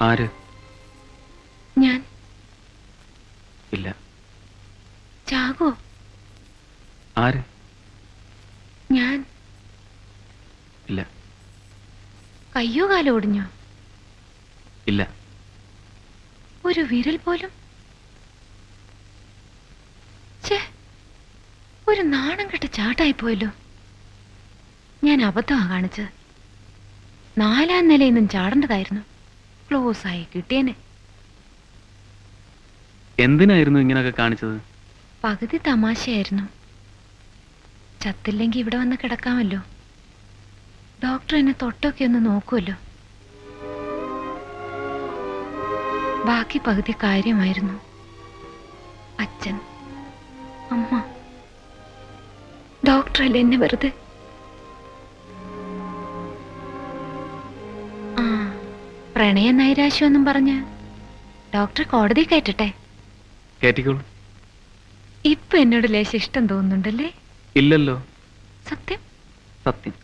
ആര്? ഞാൻ. ഇല്ല. ചാകോ? ആര്? ഞാൻ. ഇല്ല. കയ്യോ കാലോ ഒടിഞ്ഞോ? ഇല്ല. ഒരു വിരൽ പോലും? ഛേ, ഒരു നാണം കെട്ട ചാട്ടായി പോയല്ലോ. ഞാൻ അബദ്ധമാ കാണിച്ചത്. 4-ാം നിലയിൽ നിന്നും ചാടേണ്ടതായിരുന്നു. ക്ലോസ് ആയി കിട്ടിയേനെ. എന്തിനായിരുന്നു ഇങ്ങനെയൊക്കെ കാണിച്ചത്? പകുതി തമാശയായിരുന്നു. ചത്തില്ലെങ്കിൽ ഇവിടെ വന്ന് കിടക്കാമല്ലോ. ഡോക്ടർ എന്നെ തൊട്ടൊക്കെ ഒന്ന് നോക്കുമല്ലോ. ബാക്കി പകുതി കാര്യമായിരുന്നു. അച്ഛൻ, അമ്മ, ഡോക്ടറല്ലേ എന്നെ വെറുതെ. ആ, പ്രണയ നൈരാശ്യമൊന്നും പറഞ്ഞ് ഡോക്ടർ കോടതി കയറ്റട്ടെ. കേറ്റിക്കോളൂ. ഇപ്പൊ എന്നോട് ലേശം ഇഷ്ടം തോന്നുന്നുണ്ടല്ലേ? ഇല്ലല്ലോ. സത്യം? സത്യം.